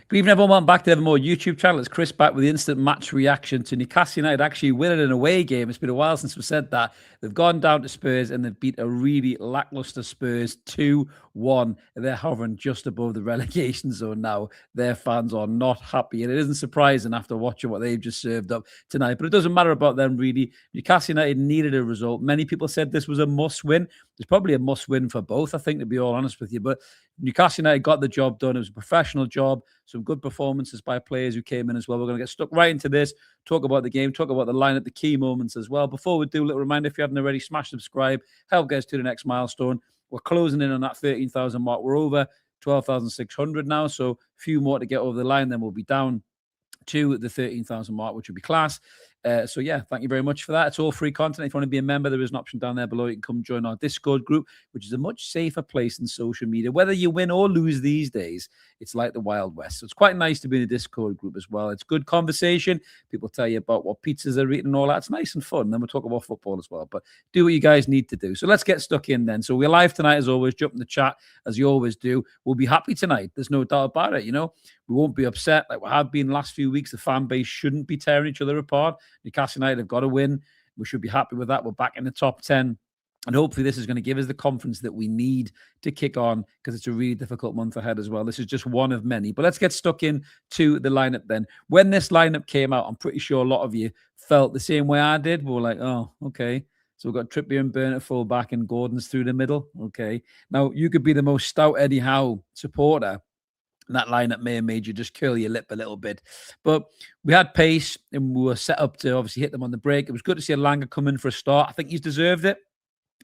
Good evening, everyone. Welcome back to the Evermore YouTube channel. It's Chris back with the instant match reaction to Newcastle United actually winning an away game. It's been a while since we've said that. They've gone down to Spurs and they've beat a really lackluster Spurs 2-1. They're hovering just above the relegation zone now. Their fans are not happy. And it isn't surprising after watching what they've just served up tonight. But it doesn't matter about them, really. Newcastle United needed a result. Many people said this was a must-win. It's probably a must-win for both, I think, to be all honest with you. But Newcastle United got the job done. It was a professional job. Some good performances by players who came in as well. We're going to get stuck right into this, talk about the game, talk about the lineup, the key moments as well. Before we do, a little reminder, if you haven't already, smash subscribe, help get us to the next milestone. We're closing in on that 13,000 mark. We're over 12,600 now, so a few more to get over the line, then we'll be down to the 13,000 mark, which would be class. So yeah, thank you very much for that. It's all free content. If you want to be a member, there is an option down there below. You can come join our Discord group, which is a much safer place than social media. Whether you win or lose these days, it's like the Wild West. So it's quite nice to be in a Discord group as well. It's good conversation. People tell you about what pizzas they're eating and all that. It's nice and fun. And then we'll talk about football as well. But do what you guys need to do. So let's get stuck in then. So we're live tonight as always. Jump in the chat as you always do. We'll be happy tonight. There's no doubt about it. You know, we won't be upset like we have been the last few weeks. The fan base shouldn't be tearing each other apart. Newcastle United have got to win. We should be happy with that. We're back in the top 10. And hopefully this is going to give us the confidence that we need to kick on, because it's a really difficult month ahead as well. This is just one of many. But let's get stuck in to the lineup then. When this lineup came out, I'm pretty sure a lot of you felt the same way I did. We were like, oh, okay. So we've got Trippier and Burn at full back and Gordon's through the middle. Okay. Now, you could be the most stout Eddie Howe supporter, and that lineup may have made you just curl your lip a little bit. But we had pace and we were set up to obviously hit them on the break. It was good to see Elanga come in for a start. I think he's deserved it.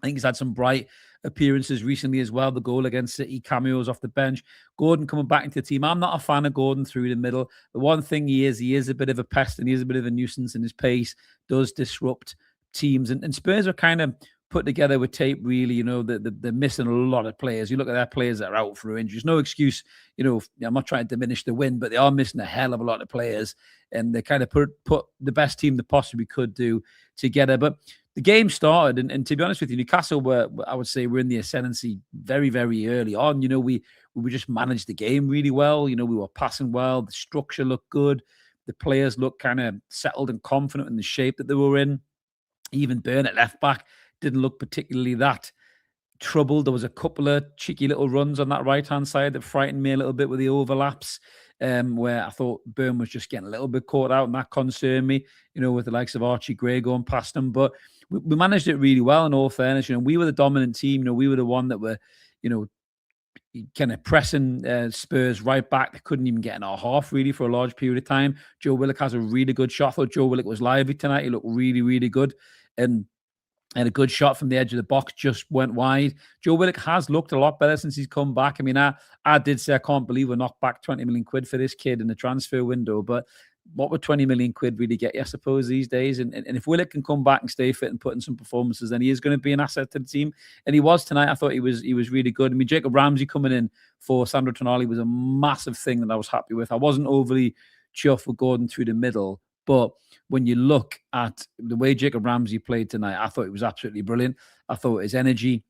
I think he's had some bright appearances recently as well. The goal against City, cameos off the bench. Gordon coming back into the team. I'm not a fan of Gordon through the middle. The one thing he is a bit of a pest and he is a bit of a nuisance, and his pace does disrupt teams. And Spurs are kind of put together with tape, really. You know, they're missing a lot of players. You look at their players that are out for injuries. No excuse, you know, I'm not trying to diminish the win, but they are missing a hell of a lot of players. And they kind of put the best team they possibly could do together. But the game started, and to be honest with you, Newcastle were, I would say, we're in the ascendancy very, very early on. You know, we just managed the game really well. You know, we were passing well. The structure looked good. The players looked kind of settled and confident in the shape that they were in. Even Burn at left back didn't look particularly that troubled. There was a couple of cheeky little runs on that right-hand side that frightened me a little bit with the overlaps, where I thought Burn was just getting a little bit caught out, and that concerned me, you know, with the likes of Archie Gray going past him. But we managed it really well, in all fairness. You know, we were the dominant team. You know, we were the one that were, you know, kind of pressing Spurs right back. They couldn't even get in our half, really, for a large period of time. Joe Willock has a really good shot. I thought Joe Willock was lively tonight. He looked really, really good. And a good shot from the edge of the box, just went wide. Joe Willock has looked a lot better since he's come back. I mean, I did say I can't believe we knocked back 20 million quid for this kid in the transfer window, but what would 20 million quid really get you, I suppose, these days? And if Willock can come back and stay fit and put in some performances, then he is going to be an asset to the team. And he was tonight. I thought he was really good. I mean, Jacob Ramsey coming in for Sandro Tonali was a massive thing that I was happy with. I wasn't overly chuffed with Gordon through the middle, but when you look at the way Jacob Ramsey played tonight, I thought it was absolutely brilliant. I thought his energy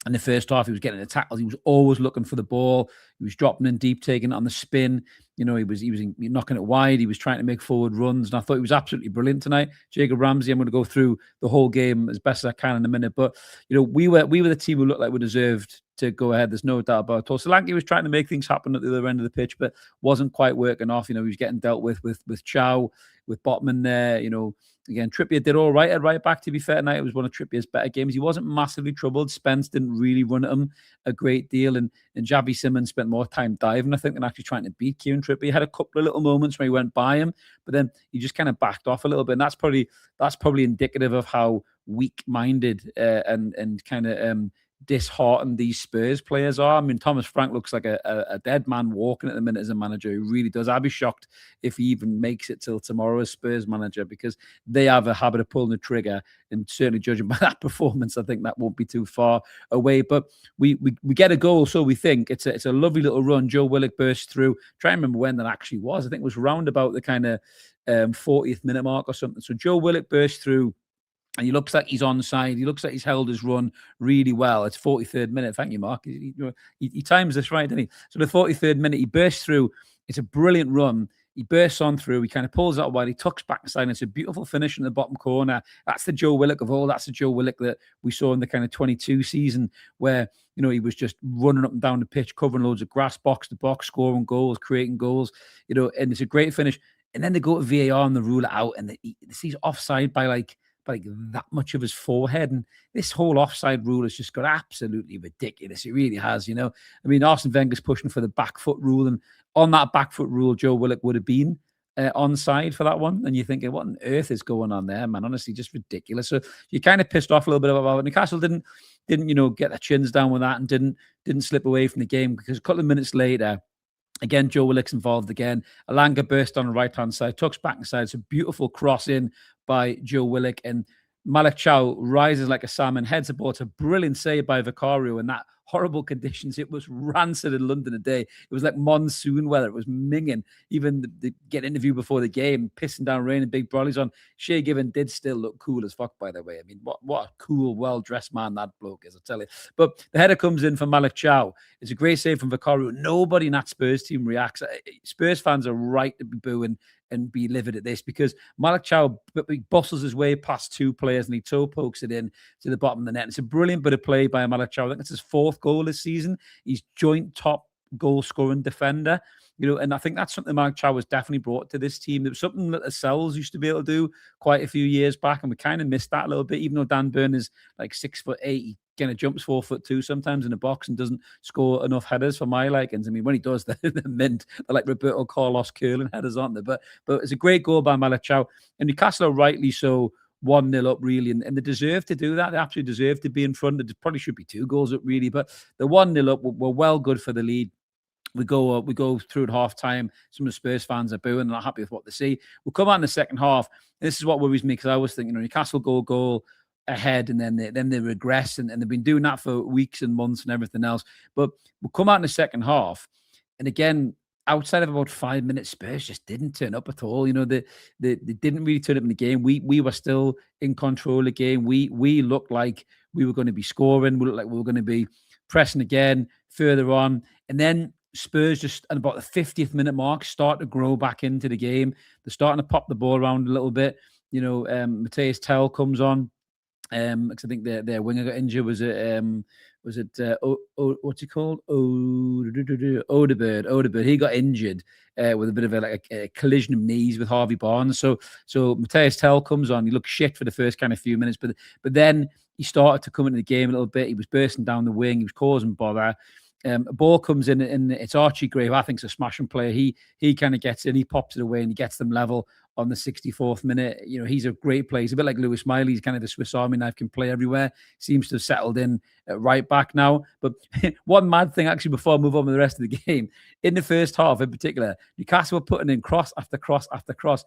in the first half, he was getting the tackles. He was always looking for the ball. He was dropping in deep, taking it on the spin. You know, he was knocking it wide. He was trying to make forward runs. And I thought he was absolutely brilliant tonight. Jacob Ramsey, I'm going to go through the whole game as best as I can in a minute. But, you know, we were the team who looked like we deserved to go ahead. There's no doubt about it. Solanke was trying to make things happen at the other end of the pitch, but wasn't quite working off. You know, he was getting dealt with Thiaw, with Botman there. You know, again, Trippier did all right at right back, to be fair tonight. It was one of Trippier's better games. He wasn't massively troubled. Spence didn't really run at him a great deal. And Javi Simmons spent more time diving, I think, than actually trying to beat Kieran Trippier. He had a couple of little moments where he went by him, but then he just kind of backed off a little bit. And that's probably indicative of how weak-minded and kind of disheartened these Spurs players are. I mean, Thomas Frank looks like a dead man walking at the minute as a manager. He really does. I'd be shocked if he even makes it till tomorrow as Spurs manager, because they have a habit of pulling the trigger, and certainly judging by that performance, I think that won't be too far away. But we get a goal, so we think. It's a lovely little run. Joe Willock burst through. Try and remember when that actually was. I think it was round about the kind of 40th minute mark or something. So Joe Willock burst through, and he looks like he's onside. He looks like he's held his run really well. It's 43rd minute. Thank you, Mark. He times this right, didn't he? So the 43rd minute, he burst through It's a brilliant run. He bursts on through. He kind of pulls out wide. He tucks back inside. And it's a beautiful finish in the bottom corner. That's the Joe Willock of all. That's the Joe Willock that we saw in the kind of 22 season where, he was just running up and down the pitch, covering loads of grass, box to box, scoring goals, creating goals, and it's a great finish. And then they go to VAR and they rule it out, and he's offside by like that much of his forehead. And this whole offside rule has just got absolutely ridiculous. It really has, I mean, Arsene Wenger's pushing for the back foot rule, and on that back foot rule, Joe Willock would have been onside for that one. And you're thinking, what on earth is going on there, man? Honestly, just ridiculous. So you're kind of pissed off a little bit about it. Newcastle didn't get their chins down with that and didn't slip away from the game, because a couple of minutes later, again, Joe Willock's involved again. Alanga burst on the right-hand side, tucks back inside. It's a beautiful cross in by Joe Willock, and Malick Thiaw rises like a salmon, heads aboard. It's a brilliant save by Vicario in that horrible conditions. It was rancid in London today. It was like monsoon weather. It was minging. Even the get interview before the game, pissing down rain and big brollies on. Shea Given did still look cool as fuck, by the way. I mean, what a cool, well-dressed man that bloke is, I tell you. But the header comes in for Malick Thiaw. It's a great save from Vicario. Nobody in that Spurs team reacts. Spurs fans are right to be booing and be livid at this, because Malick Thiaw bustles his way past two players and he toe pokes it in to the bottom of the net. It's a brilliant bit of play by Malick Thiaw. I think it's his fourth goal this season. He's joint top goal scoring defender, and I think that's something Malick Thiaw was definitely brought to this team. It was something that the Cells used to be able to do quite a few years back, and we kind of missed that a little bit. Even though Dan Burn is like 6'8", he kind of jumps 4'2" sometimes in the box and doesn't score enough headers for my likings. I mean, when he does, they're mint. They're like Roberto Carlos curling headers, aren't they? But it's a great goal by Malick Thiaw, and Newcastle are rightly so 1-0 up, really, and they deserve to do that. They absolutely deserve to be in front. It probably should be 2 goals up, really, but the 1-0 up were well good for the lead. We go through at half time. Some of the Spurs fans are booing and not happy with what they see. We'll come out in the second half. This is what worries me, because I was thinking, Newcastle goal ahead, and then they regress, and they've been doing that for weeks and months and everything else. But we'll come out in the second half, and again, outside of about 5 minutes, Spurs just didn't turn up at all. They didn't really turn up in the game. We were still in control of the game. We looked like we were going to be scoring. We looked like we were going to be pressing again further on, and then Spurs just at about the 50th minute mark start to grow back into the game. They're starting to pop the ball around a little bit. Matthias Tell comes on, because I think their winger got injured. Was it what's he called? Odegaard. He got injured with a bit of a collision of knees with Harvey Barnes. So Matthias Tell comes on. He looked shit for the first kind of few minutes, but then he started to come into the game a little bit. He was bursting down the wing. He was causing bother. A ball comes in, and it's Archie Gray, who I think is a smashing player. He kind of gets in, he pops it away, and he gets them level on the 64th minute. He's a great player. He's a bit like Lewis Miley. He's kind of the Swiss Army knife, can play everywhere. Seems to have settled in at right back now. But one mad thing, actually, before I move on with the rest of the game, in the first half in particular, Newcastle were putting in cross after cross after cross.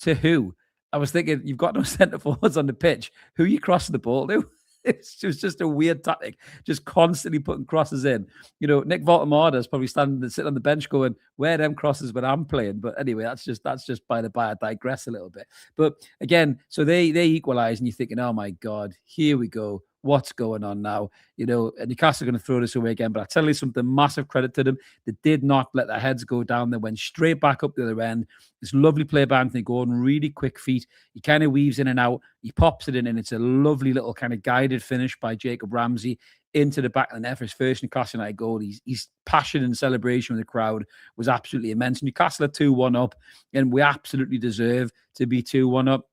To who? I was thinking, you've got no centre forwards on the pitch. Who are you crossing the ball to? It was just a weird tactic, just constantly putting crosses in. Nick Voltemada is probably sitting on the bench going, where are them crosses when I'm playing? But anyway, that's just by the by. I digress a little bit. But again, so they equalise, and you're thinking, oh my God, here we go. What's going on now? And Newcastle are going to throw this away again. But I tell you something, massive credit to them. They did not let their heads go down. They went straight back up the other end. This lovely play by Anthony Gordon, really quick feet. He kind of weaves in and out. He pops it in, and it's a lovely little kind of guided finish by Jacob Ramsey into the back of the net for his first Newcastle United goal. His passion and celebration with the crowd was absolutely immense. Newcastle are 2-1 up, and we absolutely deserve to be 2-1 up.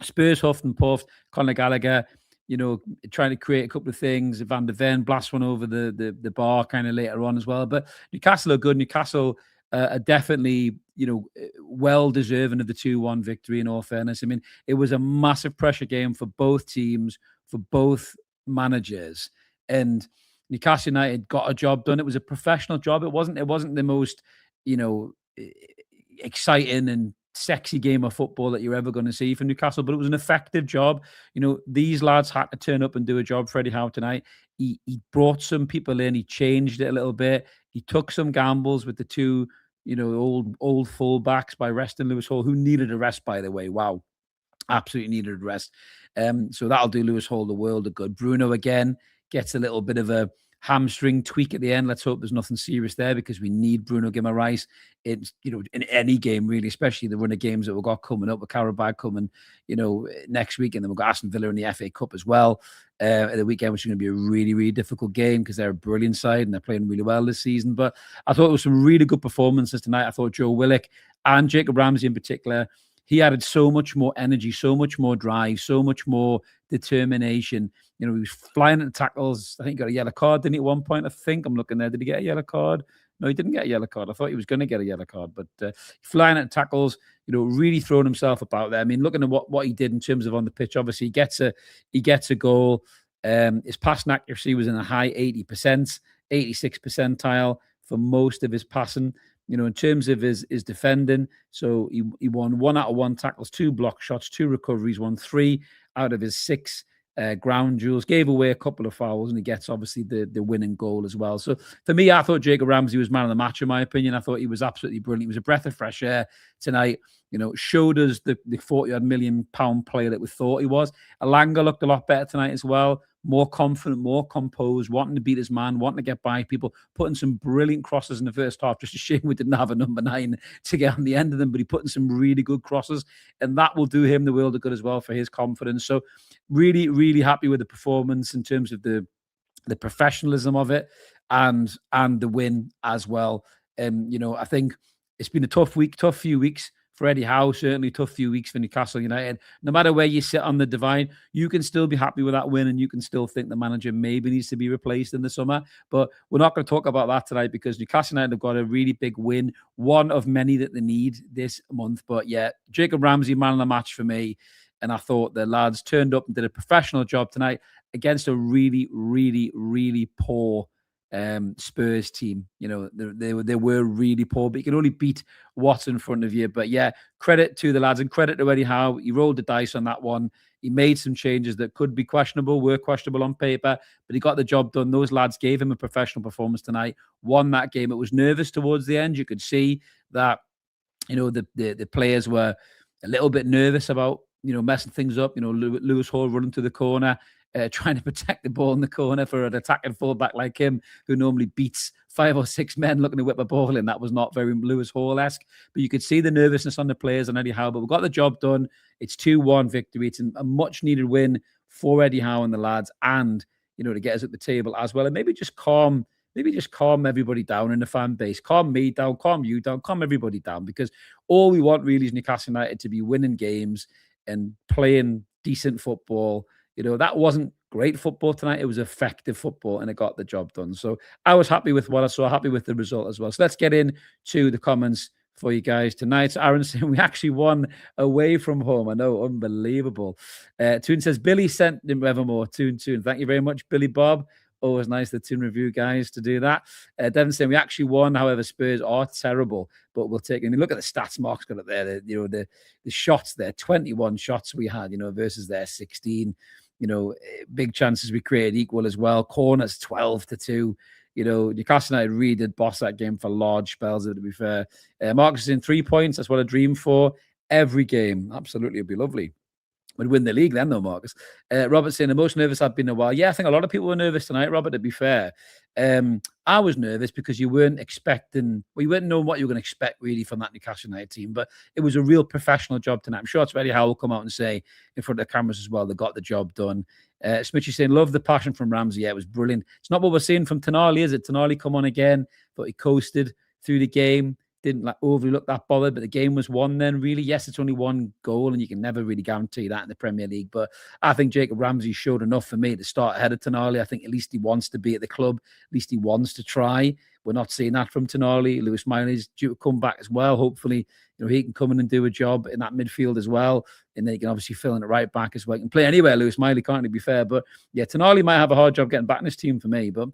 Spurs huffed and puffed. Conor Gallagher, trying to create a couple of things. Van der Ven blast one over the bar kind of later on as well. But Newcastle are good. Newcastle are definitely, well deserving of the 2-1 victory, in all fairness. I mean, it was a massive pressure game for both teams, for both managers. And Newcastle United got a job done. It was a professional job. It wasn't the most, exciting and sexy game of football that you're ever going to see from Newcastle, but it was an effective job. These lads had to turn up and do a job for Eddie Howe tonight. He brought some people in. He changed it a little bit. He took some gambles with the two, old fullbacks by resting Lewis Hall, who needed a rest, by the way. Wow. Absolutely needed a rest. So that'll do Lewis Hall the world of good. Bruno, again, gets a little bit of a hamstring tweak at the end. Let's hope there's nothing serious there, because we need Bruno Guimaraes in, in any game really, especially the run of games that we've got coming up with Carabao coming, next week, and then we've got Aston Villa in the FA Cup as well at the weekend, which is going to be a really, really difficult game because they're a brilliant side and they're playing really well this season. But I thought it was some really good performances tonight. I thought Joe Willock and Jacob Ramsey in particular, he added so much more energy, so much more drive, so much more determination. He was flying at the tackles. I think he got a yellow card, didn't he, at one point? I think I'm looking there. Did he get a yellow card? No, he didn't get a yellow card. I thought he was going to get a yellow card, but flying at tackles, really throwing himself about there. I mean, looking at what he did in terms of on the pitch, obviously he gets a goal. His passing accuracy was in the high 80%, 86 percentile for most of his passing. In terms of his defending, so he won 1 out of 1 tackles, 2 block shots, 2 recoveries, won 3 out of his 6 ground duels, gave away a couple of fouls, and he gets obviously the winning goal as well. So for me, I thought Jacob Ramsey was man of the match, in my opinion. I thought he was absolutely brilliant. He was a breath of fresh air tonight. Showed us the 40-odd million pound player that we thought he was. Alanga looked a lot better tonight as well. More confident, more composed, wanting to beat his man, wanting to get by people, putting some brilliant crosses in the first half. Just a shame we didn't have a number 9 to get on the end of them, but he put in some really good crosses, and that will do him the world of good as well for his confidence. So really, really happy with the performance in terms of the professionalism of it and the win as well. I think it's been a tough few weeks for Eddie Howe, certainly a tough few weeks for Newcastle United. No matter where you sit on the divide, you can still be happy with that win, and you can still think the manager maybe needs to be replaced in the summer. But we're not going to talk about that tonight, because Newcastle United have got a really big win, one of many that they need this month. But yeah, Jacob Ramsey, man of the match for me. And I thought the lads turned up and did a professional job tonight against a really, really, really poor Spurs team. They were really poor, but you can only beat what's in front of you. But yeah, credit to the lads and credit to Eddie Howe. He rolled the dice on that one. He made some changes that could be questionable, were questionable on paper, but he got the job done. Those lads gave him a professional performance tonight, won that game. It was nervous towards the end. You could see that, the players were a little bit nervous about, messing things up. Lewis Hall running to the corner, trying to protect the ball in the corner for an attacking fullback like him, who normally beats 5 or 6 men looking to whip a ball in. That was not very Lewis Hall-esque, but you could see the nervousness on the players and Eddie Howe. But we got the job done. It's 2-1 victory. It's a much-needed win for Eddie Howe and the lads, and, to get us at the table as well, and maybe just calm everybody down in the fan base. Calm me down, calm you down, calm everybody down, because all we want really is Newcastle United to be winning games and playing decent football. That wasn't great football tonight. It was effective football, and it got the job done. So I was happy with what I saw, happy with the result as well. So let's get into the comments for you guys tonight. So Aaron saying we actually won away from home. I know, unbelievable. Toon says Billy sent him evermore. Toon. Thank you very much, Billy Bob. Always nice, the Toon Review guys, to do that. Devin saying we actually won. However, Spurs are terrible, but we'll take it. I mean, look at the stats Mark's got up there. The shots there, 21 shots we had, versus their 16. Big chances we created equal as well. Corners 12-2. Newcastle United really did boss that game for large spells, to be fair. Marcus is in 3 points. That's what I dream for every game. Absolutely, it'd be lovely. We'd win the league then, though, Marcus. Robert saying the most nervous I've been in a while. Yeah, I think a lot of people were nervous tonight, Robert, to be fair. I was nervous because you weren't knowing what you were going to expect really from that Newcastle United team, but it was a real professional job tonight. I'm sure it's Eddie Howe will come out and say in front of the cameras as well, they got the job done. Smitchy saying, love the passion from Ramsey. Yeah, it was brilliant. It's not what we're seeing from Tonali, is it? Tonali come on again, but he coasted through the game. Didn't overly look that bothered, but the game was won then, really. Yes, it's only one goal, and you can never really guarantee that in the Premier League. But I think Jacob Ramsey showed enough for me to start ahead of Tonali. I think at least he wants to be at the club. At least he wants to try. We're not seeing that from Tonali. Lewis Miley's due to come back as well. Hopefully, he can come in and do a job in that midfield as well. And then he can obviously fill in at right back as well. He can play anywhere, Lewis Miley, can't he, be fair? But yeah, Tonali might have a hard job getting back in this team for me. But,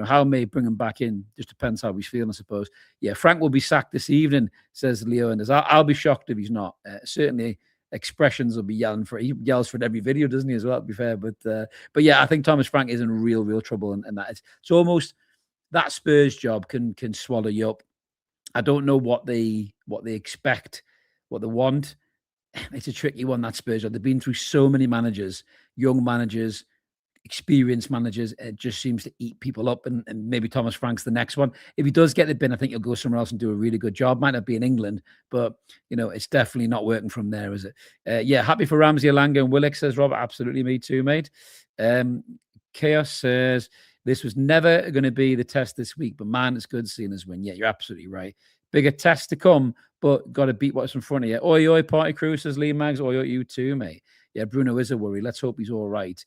Howe may bring him back in. Just depends how he's feeling, I suppose. Yeah, Frank will be sacked this evening, says Leo. And I'll be shocked if he's not. Certainly, expressions will be yelling for. He yells for it every video, doesn't he, as well, to be fair? But yeah, I think Thomas Frank is in real trouble. And that it's almost that Spurs job can swallow you up. I don't know what they expect, what they want. It's a tricky one, that Spurs job. They've been through so many managers, young managers, experienced managers, it just seems to eat people up, and maybe Thomas Frank's the next one. If he does get the bin, I think he'll go somewhere else and do a really good job. Might not be in England, but it's definitely not working from there, is it? Yeah, happy for Ramsey, Alanga, and Willock, says Robert. Absolutely, me too, mate. Chaos says this was never going to be the test this week, but man, it's good seeing us win. Yeah, you're absolutely right. Bigger test to come, but got to beat what's in front of you. Oi, oi, party crew, says Lee Mags. Oi, oi, you too, mate. Yeah, Bruno is a worry. Let's hope he's all right.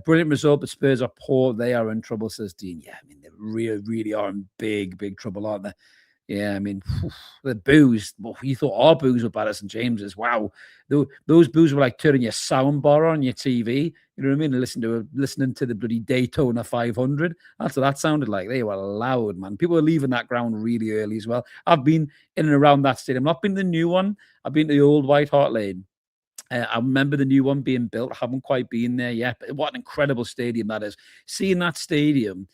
Brilliant result, but Spurs are poor. They are in trouble, says Dean. Yeah, I mean, they really are in big trouble, aren't they? Yeah, I mean, the boos. Well, you thought our boos were better than James's. Wow. Those boos were like turning your sound bar on your TV. You know what I mean? Listening to the bloody Daytona 500. That's what that sounded like. They were loud, man. People were leaving that ground really early as well. I've been in and around that stadium. Not been to the new one. I've been to the old White Hart Lane. I remember the new one being built. I haven't quite been there yet, but what an incredible stadium that is. Seeing that stadium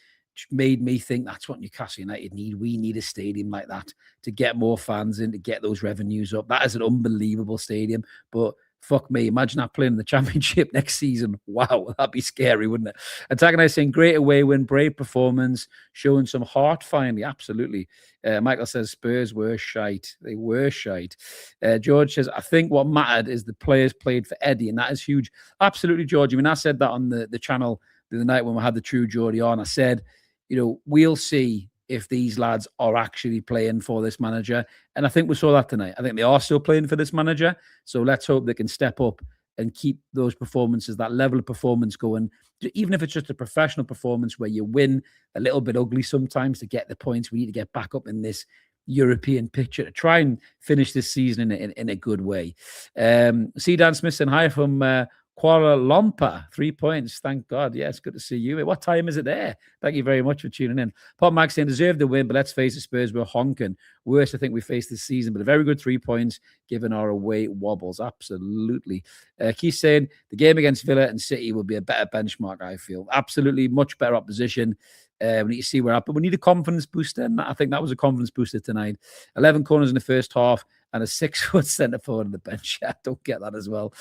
made me think that's what Newcastle United need. We need a stadium like that to get more fans in, to get those revenues up. That is an unbelievable stadium, but fuck me, imagine that playing in the Championship next season. Wow, that'd be scary, wouldn't it? Attacking, I saying great away win, brave performance, showing some heart finally. Absolutely. Michael says Spurs were shite. They were shite. George says, I think what mattered is the players played for Eddie, and that is huge. Absolutely, George. I mean, I said that on the channel the other night when we had the True Geordie on. I said, we'll see if these lads are actually playing for this manager. And I think we saw that tonight. I think they are still playing for this manager. So let's hope they can step up and keep those performances, that level of performance going, even if it's just a professional performance where you win a little bit ugly sometimes to get the points. We need to get back up in this European picture to try and finish this season in a good way. C. Dan Smith and hi from Kuala Lumpur, 3 points. Thank God. Yeah, it's good to see you. What time is it there? Thank you very much for tuning in. Pop Max saying deserved the win, but let's face it, Spurs were honking. Worst I think we faced this season, but a very good 3 points given our away wobbles. Absolutely. Keith saying the game against Villa and City will be a better benchmark, I feel. Absolutely, much better opposition. We need to see where but we need a confidence booster, and I think that was a confidence booster tonight. 11 corners in the first half and a 6-foot centre forward on the bench. Yeah, don't get that as well.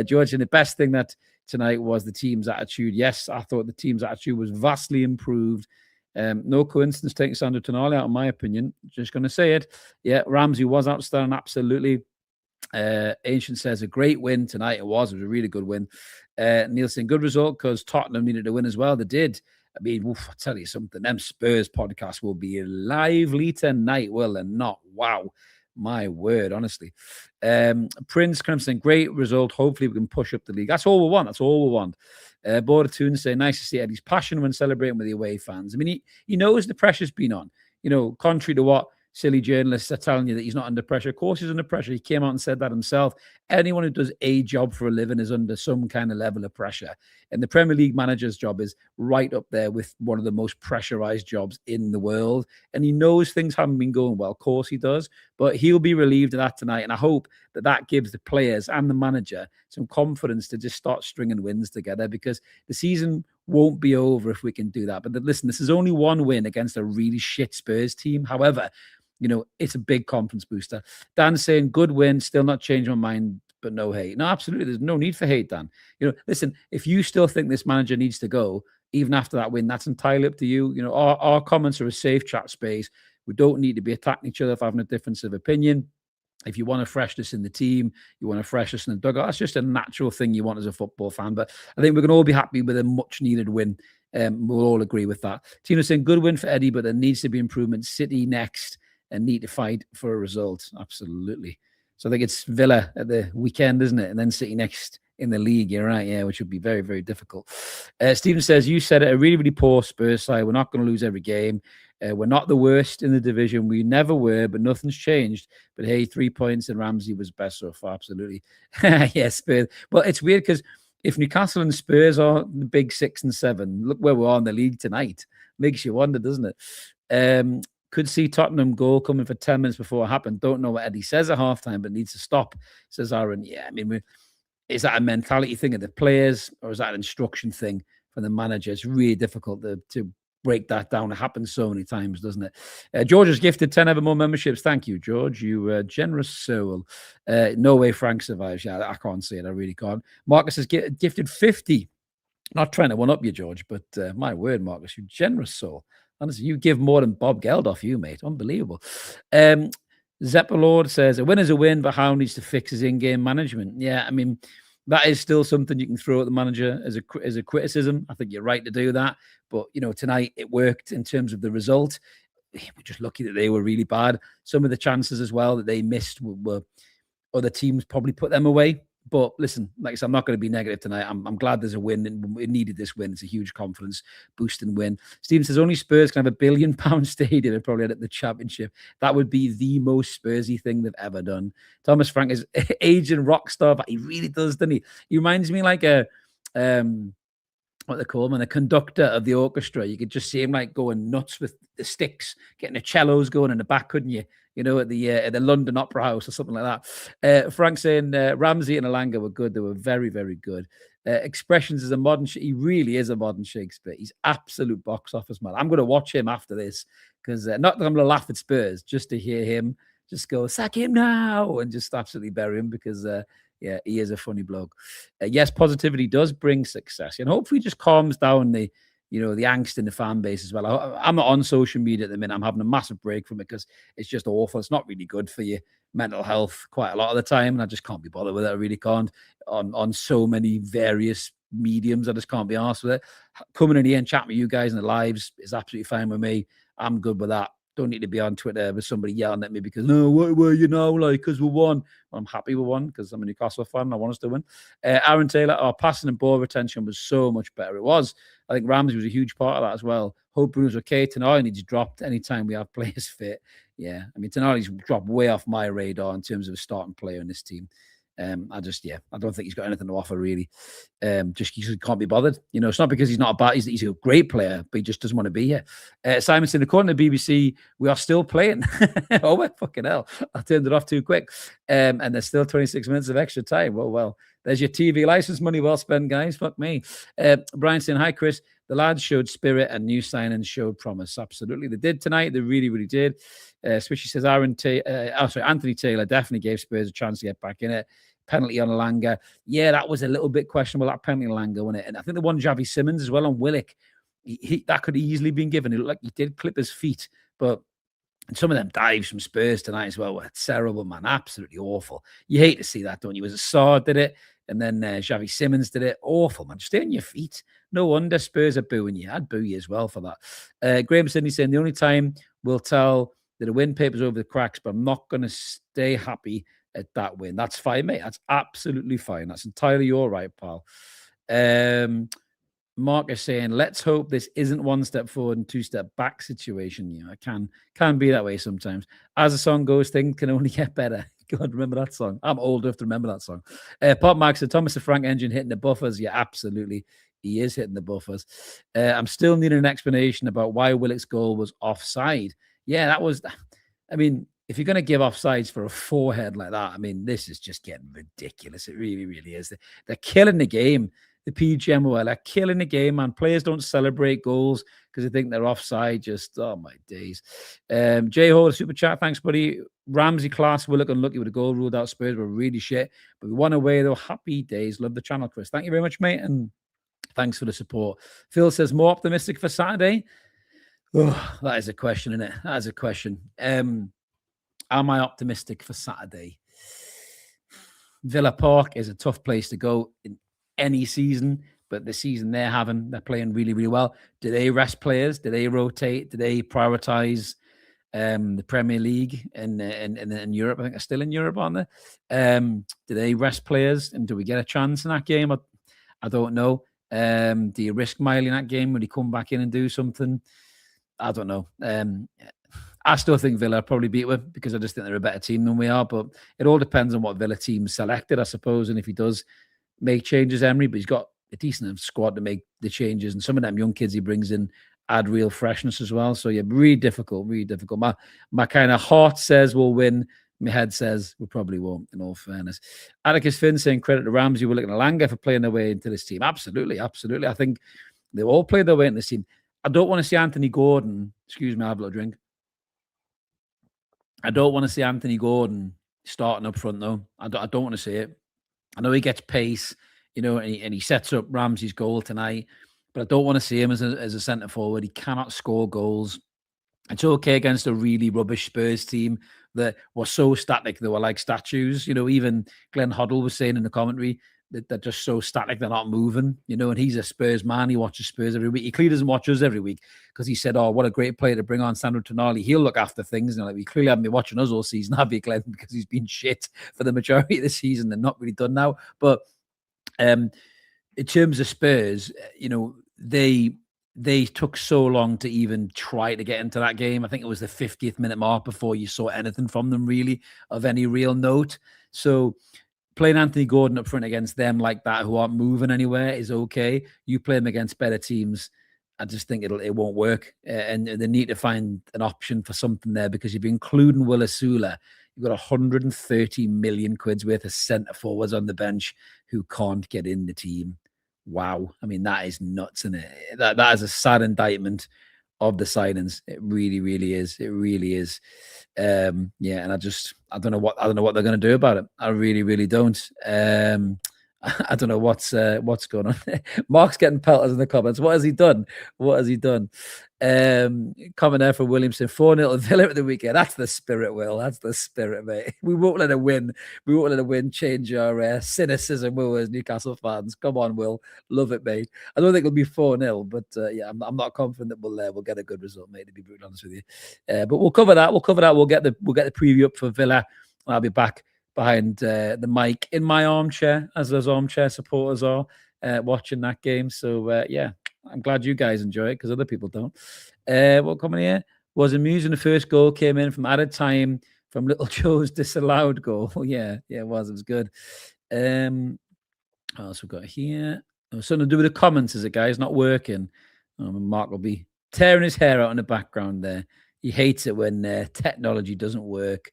George, and the best thing that tonight was the team's attitude. Yes, I thought the team's attitude was vastly improved. No coincidence taking Sandro Tonali out, in my opinion. Just going to say it. Yeah, Ramsey was outstanding, absolutely. Ancient says a great win tonight. It was a really good win. Nielsen, good result because Tottenham needed to win as well. They did. I mean, I'll tell you something. Them Spurs podcast will be lively tonight, will they not? Wow. My word, honestly. Prince Crimson, great result. Hopefully we can push up the league. That's all we want. That's all we want. Border Tunes say, nice to see Eddie's passion when celebrating with the away fans. I mean, he knows the pressure's been on. Contrary to what silly journalists are telling you that he's not under pressure. Of course he's under pressure. He came out and said that himself. Anyone who does a job for a living is under some kind of level of pressure. And the Premier League manager's job is right up there with one of the most pressurized jobs in the world. And he knows things haven't been going well. Of course he does. But he'll be relieved of that tonight. And I hope that that gives the players and the manager some confidence to just start stringing wins together, because the season won't be over if we can do that. But listen, this is only one win against a really shit Spurs team. However, it's a big confidence booster. Dan's saying, good win, still not changed my mind, but no hate. No, absolutely. There's no need for hate, Dan. Listen, if you still think this manager needs to go, even after that win, that's entirely up to you. Our comments are a safe chat space. We don't need to be attacking each other for having a difference of opinion. If you want a freshness in the team, you want a freshness in the dugout, that's just a natural thing you want as a football fan. But I think we can all be happy with a much-needed win. We'll all agree with that. Tino's saying, good win for Eddie, but there needs to be improvement. City next, and need to fight for a result. Absolutely. So I think it's Villa at the weekend, isn't it? And then City next in the league. You're right, yeah, which would be very, very difficult. Stephen says, you said it, a really, really poor Spurs side. We're not going to lose every game. We're not the worst in the division. We never were, but nothing's changed. But hey, 3 points and Ramsey was best so far. Absolutely. Yes, Spurs. Well, it's weird because if Newcastle and Spurs are the big 6 and 7, look where we are in the league tonight. Makes you wonder, doesn't it? Could see Tottenham goal coming for 10 minutes before it happened. Don't know what Eddie says at halftime, but needs to stop, says Aaron. Yeah, I mean, is that a mentality thing of the players, or is that an instruction thing from the manager? It's really difficult to break that down. It happens so many times, doesn't it? George has gifted 10 Evermore memberships. Thank you, George. You generous soul. No way Frank survives. Yeah, I can't see it. I really can't. Marcus has gifted 50 Not trying to one up you, George, but my word, Marcus, you generous soul. Honestly, you give more than Bob Geldof, you, mate. Unbelievable. Zeppa Lord says, a win is a win, but Howe needs to fix his in-game management. Yeah, I mean, that is still something you can throw at the manager as a criticism. I think you're right to do that. But, tonight it worked in terms of the result. We're just lucky that they were really bad. Some of the chances as well that they missed were other teams probably put them away. But listen, like I said, I'm not going to be negative tonight. I'm glad there's a win. And we needed this win. It's a huge confidence boosting win. Stephen says only Spurs can have £1 billion stadium and probably at the championship. That would be the most Spursy thing they've ever done. Thomas Frank is aging rock star, but he really does, doesn't he? He reminds me like a what they call him, and a conductor of the orchestra. You could just see him like going nuts with the sticks, getting the cellos going in the back, couldn't you? At the London Opera House or something like that. Frank saying Ramsey and Alanga were good. They were very, very good. Expressions is a modern. He really is a modern Shakespeare. He's absolute box office man. I'm going to watch him after this because not that I'm going to laugh at Spurs, just to hear him just go sack him now and just absolutely bury him because. Yeah, he is a funny bloke. Yes, positivity does bring success, and hopefully just calms down the angst in the fan base as well. I'm not on social media at the minute. I'm having a massive break from it because it's just awful. It's not really good for your mental health quite a lot of the time, and I just can't be bothered with it. I really can't on so many various mediums. I just can't be arsed with it. Coming in here and chatting with you guys in the lives is absolutely fine with me. I'm good with that. Don't need to be on Twitter with somebody yelling at me because, no, what were you now? Like, because we won. Well, I'm happy we won because I'm a Newcastle fan and I want us to win. Aaron Taylor, our passing and ball retention was so much better. It was. I think Ramsey was a huge part of that as well. Hope Bruno's okay. Tonali needs dropped anytime we have players fit. Yeah. I mean, Tonali's dropped way off my radar in terms of a starting player in this team. I don't think he's got anything to offer really. Just he can't be bothered. It's not because he's not bad. He's a great player, but he just doesn't want to be here. Simon said, according to the BBC, we are still playing. Oh, well, fucking hell. I turned it off too quick. And there's still 26 minutes of extra time. Well, there's your TV license money well spent, guys. Fuck me. Brian saying, hi, Chris. The lads showed spirit and new signings showed promise. Absolutely. They did tonight. They really, really did. Swishy says, Anthony Taylor definitely gave Spurs a chance to get back in it. Penalty on Alanga. Yeah, that was a little bit questionable, that penalty on Alanga, wasn't it? And I think the one Javi Simmons as well on Willock, that could easily been given. It looked like he did clip his feet, but some of them dives from Spurs tonight as well were terrible, man. Absolutely awful. You hate to see that, don't you? It was a Saar did it, and then Javi Simmons did it. Awful, man. Just stay on your feet. No wonder Spurs are booing you. I'd boo you as well for that. Graham Sidney saying, the only time we'll tell that the win paper's over the cracks, but I'm not going to stay happy at that win. That's fine, mate. That's absolutely fine. That's entirely your right, pal. Mark is saying, let's hope this isn't one step forward and two step back situation. It can be that way sometimes. As the song goes, things can only get better. God, remember that song? I'm old enough to remember that song. Pop Max said, Thomas the Frank engine hitting the buffers. Yeah, absolutely. He is hitting the buffers. I'm still needing an explanation about why Willock's goal was offside. Yeah, that was, I mean, if you're going to give offsides for a forehead like that, I mean, this is just getting ridiculous. It really, really is. They're killing the game. The PGMOL are killing the game, man. Players don't celebrate goals because they think they're offside. Just, oh, my days. Jay Hall, super chat. Thanks, buddy. Ramsey class. We're looking lucky with a goal ruled out. Spurs were really shit. But we won away, though. Happy days. Love the channel, Chris. Thank you very much, mate. And thanks for the support. Phil says, more optimistic for Saturday. Oh, that is a question, isn't it? That is a question. Am I optimistic for Saturday? Villa Park is a tough place to go in any season, but the season they're playing really, really well. Do they rest players? Do they rotate? Do they prioritize the Premier League in Europe? I think they're still in Europe, aren't they? Do they rest players? And do we get a chance in that game? I don't know. Do you risk Miley in that game? Would he come back in and do something? I don't know. I still think Villa probably beat them because I just think they're a better team than we are. But it all depends on what Villa team selected, I suppose. And if he does make changes, Emery, but he's got a decent squad to make the changes. And some of them young kids he brings in add real freshness as well. So, yeah, really difficult, really difficult. My kind of heart says we'll win. My head says we probably won't, in all fairness. Atticus Finn saying credit to Ramsey. We're looking at Alanga for playing their way into this team. Absolutely, absolutely. I think they all played their way into this team. I don't want to see Anthony Gordon. Excuse me, I have a little drink. I don't want to see Anthony Gordon starting up front, though. I don't want to see it. I know he gets pace. you know, and he sets up Ramsey's goal tonight. But I don't want to see him as a centre forward. He cannot score goals. It's okay against a really rubbish Spurs team that was so static. They were like statues. You know, even Glenn Hoddle was saying in the commentary that they're just so static, they're not moving, you know, and he's a Spurs man. He watches Spurs every week. He clearly doesn't watch us every week because he said, oh, what a great player to bring on, Sandro Tonali. He'll look after things. And like, we clearly haven't been watching us all season, have you, Glenn? Because he's been shit for the majority of the season and not really done now. But in terms of Spurs, you know, they took so long to even try to get into that game. I think it was the 50th minute mark before you saw anything from them really of any real note. So playing Anthony Gordon up front against them like that, who aren't moving anywhere, is okay. You play them against better teams, I just think it won't work. And they need to find an option for something there, because if you're including Will Asula, you've got 130 million quid's worth of centre forwards on the bench who can't get in the team. Wow. I mean, that is nuts, isn't it? That is a sad indictment of the signings. It really, really is. It really is. Yeah, and I don't know what they're going to do about it. I really, really don't. I don't know what's going on. Mark's getting pelters in the comments. What has he done? What has he done? Comment there for Williamson. 4-0 Villa at the weekend. That's the spirit, Will. That's the spirit, mate. We won't let a win. We won't let a win change our cynicism, Will, as Newcastle fans. Come on, Will. Love it, mate. I don't think it'll be 4-0, but yeah, I'm not confident that we'll get a good result, mate, to be brutally honest with you. But we'll cover that. We'll get the preview up for Villa. I'll be back behind the mic in my armchair, as those armchair supporters are, watching that game. So yeah, I'm glad you guys enjoy it, because other people don't. What coming here was amusing. The first goal came in from added time from Little Joe's disallowed goal. Yeah, it was good. What else we got here? Something to do with the comments, is it, guys? Not working. Mark will be tearing his hair out in the background there. He hates it when technology doesn't work.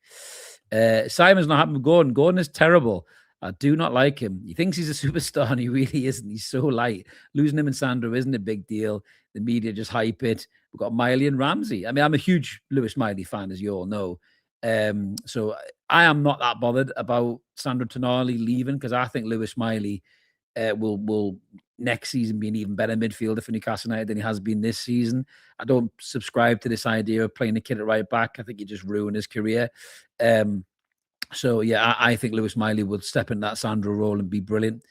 Simon's not happy with Gordon. Gordon is terrible. I do not like him. He thinks he's a superstar, and he really isn't. He's so light. Losing him and Sandro isn't a big deal. The media just hype it. We've got Miley and Ramsey. I mean, I'm a huge Lewis Miley fan, as you all know. So I am not that bothered about Sandro Tonali leaving, because I think Lewis Miley will next season be an even better midfielder for Newcastle United than he has been this season. I don't subscribe to this idea of playing a kid at right back. I think he just ruined his career. So yeah, I think Lewis Miley would step in that Sandro role and be brilliant.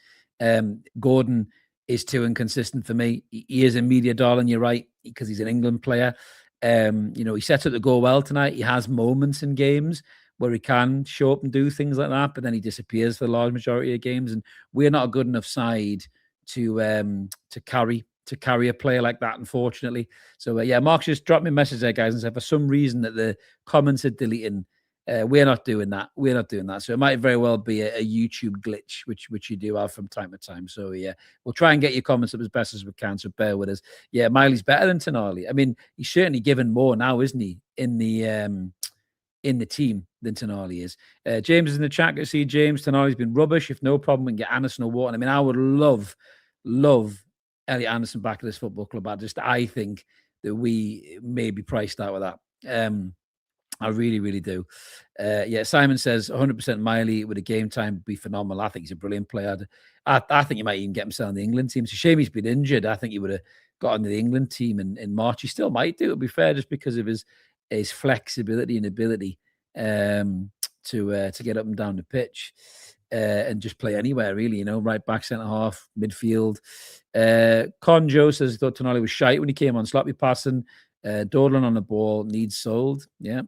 Gordon is too inconsistent for me. He is a media darling, you're right, because he's an England player. You know, he sets up to go well tonight. He has moments in games where he can show up and do things like that, but then he disappears for the large majority of games. And we're not a good enough side to carry a player like that, unfortunately. So yeah, Mark just dropped me a message there, guys, and said for some reason that the comments are deleting. We're not doing that. We're not doing that. So it might very well be a YouTube glitch, which you do have from time to time. So yeah, we'll try and get your comments up as best as we can. So bear with us. Yeah, Miley's better than Tonali. I mean, he's certainly given more now, isn't he, in the team than Tonali is. James is in the chat. Go see James. Tonali's been rubbish. If no problem, we can get Anderson or Wharton. I mean, I would love Elliot Anderson back at this football club. I think that we may be priced out with that. I really, really do. Yeah, Simon says 100% Miley with a game time would be phenomenal. I think he's a brilliant player. I think he might even get himself on the England team. It's a shame he's been injured. I think he would have got on the England team in March. He still might do, to be fair, just because of his flexibility and ability to get up and down the pitch and just play anywhere, really, you know, right back, centre half, midfield. Conjo says he thought Tonali was shite when he came on, sloppy passing, dawdling on the ball, needs sold. Yeah.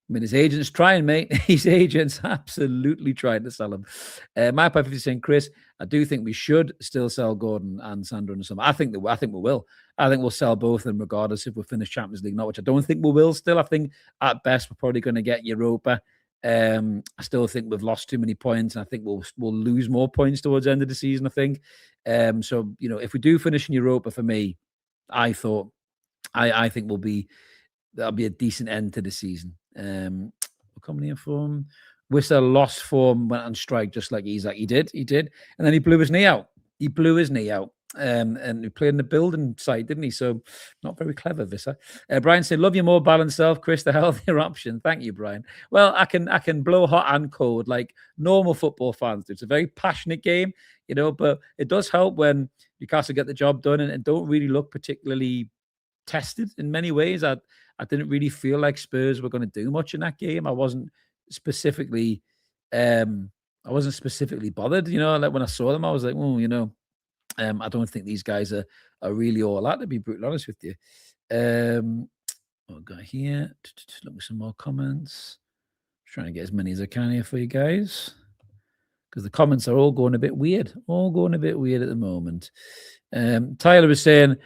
I mean, his agent's trying, mate. His agent's absolutely trying to sell him. My 50 saying, Chris, I do think we should still sell Gordon and Sandro in the summer. I think we will. I think we'll sell both of them regardless if we finish Champions League, not which I don't think we will still. I think at best we're probably going to get Europa. I still think we've lost too many points, and I think we'll lose more points towards the end of the season, I think. So, you know, if we do finish in Europa, for me, I think that'll be a decent end to the season. We're coming here from Whistler lost form, went on strike just like Isak. He did, and then he blew his knee out. And he played in the building side, didn't he? So not very clever, Visser. Brian said, "Love your more balanced self, Chris. The healthier option." Thank you, Brian. Well, I can blow hot and cold like normal football fans do. It's a very passionate game, but it does help when Newcastle get the job done and don't really look particularly tested in many ways. I didn't really feel like Spurs were going to do much in that game. I wasn't specifically bothered. Like when I saw them, I was like, oh, I don't think these guys are really all that, to be brutally honest with you. What we got here? Look at some more comments. Trying to get as many as I can here for you guys, because the comments are all going a bit weird. All going a bit weird at the moment. Tyler was saying,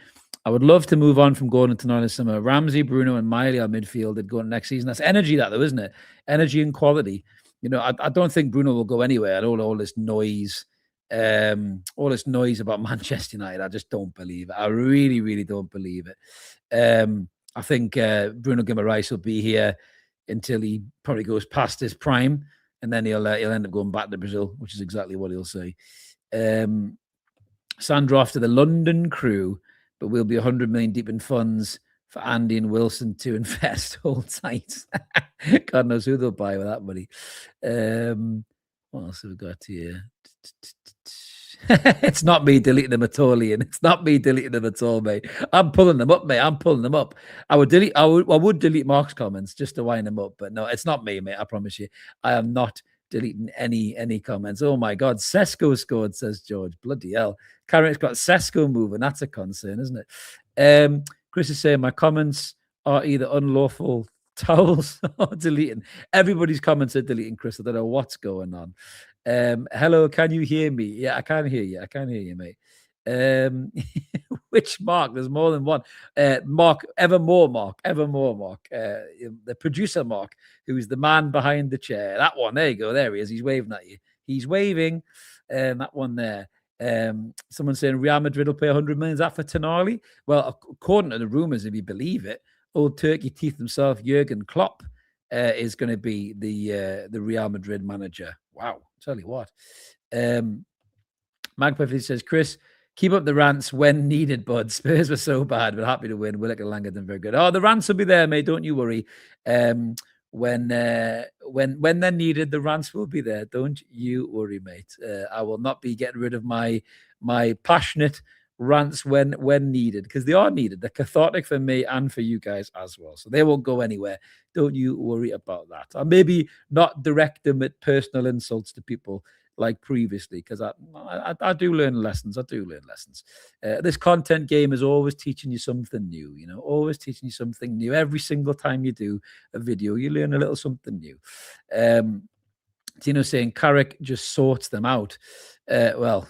I would love to move on from Gordon to Nolan summer. Ramsey, Bruno, and Malick are midfield that go next season. That's energy, that though, isn't it? Energy and quality. I don't think Bruno will go anywhere. I don't all this noise. All this noise about Manchester United, I just don't believe it. I really, really don't believe it. I think Bruno Guimaraes will be here until he probably goes past his prime, and then he'll end up going back to Brazil, which is exactly what he'll say. Sandro, after the London crew, but we'll be 100 million deep in funds for Andy and Wilson to invest. Hold tight. God knows who they'll buy with that money. What else have we got here? It's not me deleting them at all, Ian. It's not me deleting them at all, mate. I'm pulling them up, mate. I'm pulling them up. I would delete Mark's comments just to wind them up, but no, it's not me, mate. I promise you. I am not deleting any comments. Oh my God, Sesko scored, says George. Bloody hell. Carrick's got Sesko moving. That's a concern, isn't it? Chris is saying my comments are either unlawful towels or deleting. Everybody's comments are deleting, Chris. I don't know what's going on. Hello, can you hear me? Yeah, I can hear you. I can hear you, mate. Which Mark? There's more than one. Mark, Evermore Mark. The producer Mark, who is the man behind the chair. That one. There you go. There he is. He's waving at you. He's waving. That one there. Someone saying Real Madrid will pay 100 million. Is that for Tonali? Well, according to the rumors, if you believe it, old Turkey Teeth himself, Jurgen Klopp, is going to be the Real Madrid manager. Wow. Tell you what. Magpie says, Chris, keep up the rants when needed, bud. Spurs were so bad, but happy to win. Willock and Langdon very good. Oh, the rants will be there, mate. Don't you worry. When they're needed, the rants will be there. Don't you worry, mate. I will not be getting rid of my passionate rants when needed, because they are needed. They're cathartic for me and for you guys as well. So they won't go anywhere. Don't you worry about that. I maybe not direct them at personal insults to people like previously, because I do learn lessons. This content game is always teaching you something new, always teaching you something new. Every single time you do a video, you learn a little something new. Tino saying Carrick just sorts them out. Well,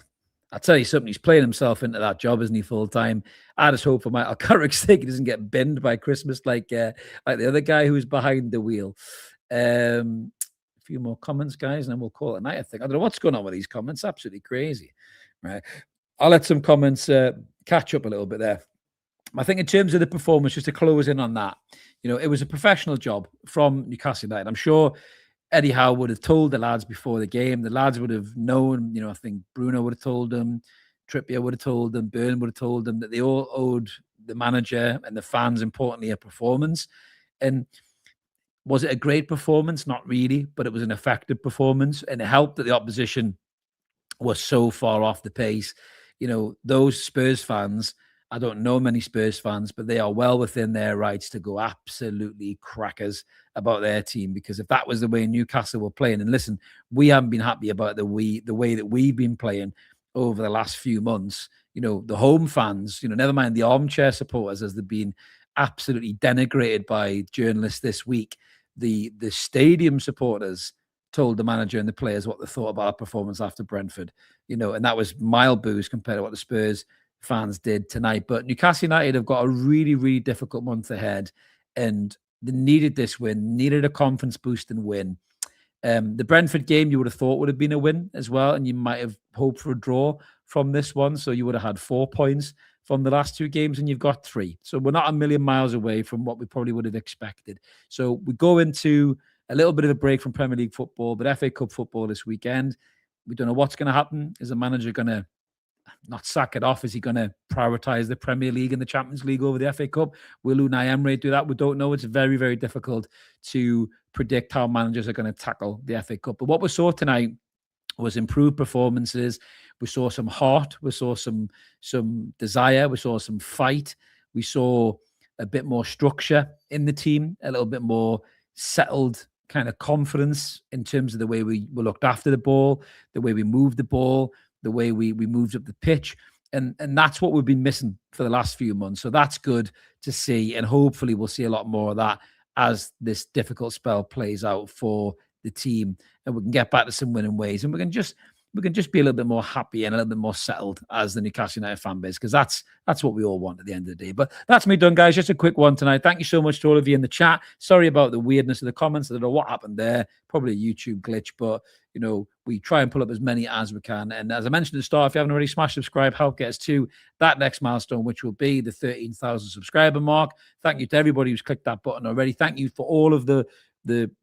I'll tell you something, he's playing himself into that job, isn't he, full time? I just hope for Michael Carrick's sake he doesn't get binned by Christmas like the other guy who's behind the wheel. A few more comments, guys, and then we'll call it a night, I think. I don't know what's going on with these comments. Absolutely crazy. Right. I'll let some comments catch up a little bit there. I think in terms of the performance, just to close in on that, it was a professional job from Newcastle United. I'm sure Eddie Howe would have told the lads before the game. The lads would have known, I think Bruno would have told them, Trippier would have told them, Byrne would have told them that they all owed the manager and the fans, importantly, a performance. And was it a great performance? Not really, but it was an effective performance. And it helped that the opposition was so far off the pace. Those Spurs fans, I don't know many Spurs fans, but they are well within their rights to go absolutely crackers about their team, because if that was the way Newcastle were playing, and listen, we haven't been happy about the way that we've been playing over the last few months. The home fans, never mind the armchair supporters, as they've been absolutely denigrated by journalists this week. The stadium supporters told the manager and the players what they thought about our performance after Brentford, and that was mild boos compared to what the Spurs fans did tonight. But Newcastle United have got a really, really difficult month ahead, and they needed this win, needed a confidence boost and win. The Brentford game you would have thought would have been a win as well, and you might have hoped for a draw from this one. So you would have had 4 points from the last 2 games, and you've got 3. So we're not a million miles away from what we probably would have expected. So we go into a little bit of a break from Premier League football, but FA Cup football this weekend. We don't know what's going to happen. Is the manager going to not sack it off. Is he going to prioritise the Premier League and the Champions League over the FA Cup? Will Unai Emery do that? We don't know. It's very, very difficult to predict how managers are going to tackle the FA Cup. But what we saw tonight was improved performances. We saw some heart. We saw some desire. We saw some fight. We saw a bit more structure in the team, a little bit more settled kind of confidence in terms of the way we looked after the ball, the way we moved the ball, the way we moved up the pitch. And that's what we've been missing for the last few months. So that's good to see. And hopefully we'll see a lot more of that as this difficult spell plays out for the team, and we can get back to some winning ways, and we can just be a little bit more happy and a little bit more settled as the Newcastle United fan base, because that's what we all want at the end of the day. But that's me done, guys. Just a quick one tonight. Thank you so much to all of you in the chat. Sorry about the weirdness of the comments. I don't know what happened there. Probably a YouTube glitch, but you know, we try and pull up as many as we can. And as I mentioned at the start, if you haven't already, smash subscribe, help get us to that next milestone, which will be the 13,000 subscriber mark. Thank you to everybody who's clicked that button already. Thank you for all of the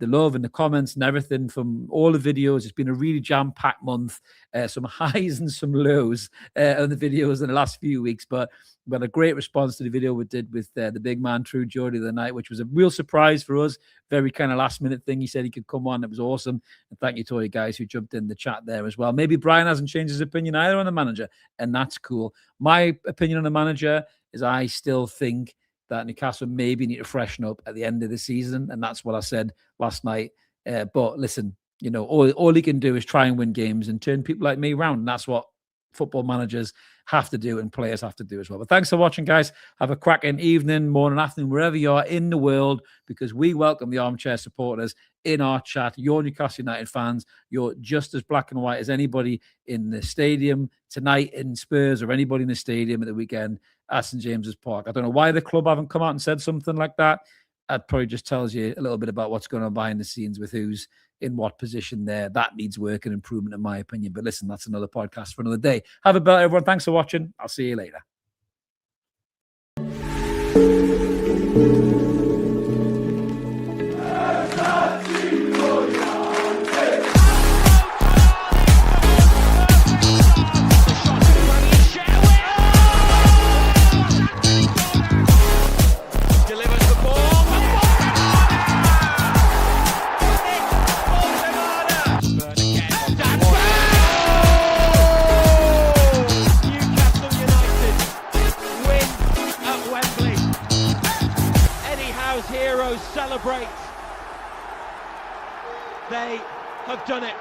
love and the comments and everything from all the videos. It's been a really jam-packed month, some highs and some lows on the videos in the last few weeks, but we had a great response to the video we did with the big man True Geordie the night, which was a real surprise for us. Very kind of last minute thing. He said he could come on. It was awesome. And thank you to all you guys who jumped in the chat there as well. Maybe Brian hasn't changed his opinion either on the manager, and that's cool. My opinion on the manager is I still think that Newcastle maybe need to freshen up at the end of the season, and that's what I said last night. But listen, you know, all he can do is try and win games and turn people like me around, and that's what football managers have to do and players have to do as well. But thanks for watching, guys. Have a cracking evening, morning, afternoon, wherever you are in the world, because we welcome the armchair supporters in our chat. You're Newcastle United fans. You're just as black and white as anybody in the stadium tonight in Spurs, or anybody in the stadium at the weekend at St. James's Park. I don't know why the club haven't come out and said something like that. That probably just tells you a little bit about what's going on behind the scenes with who's in what position there. That needs work and improvement, in my opinion. But listen, that's another podcast for another day. Have a better, everyone. Thanks for watching. I'll see you later. Celebrate. They have done it.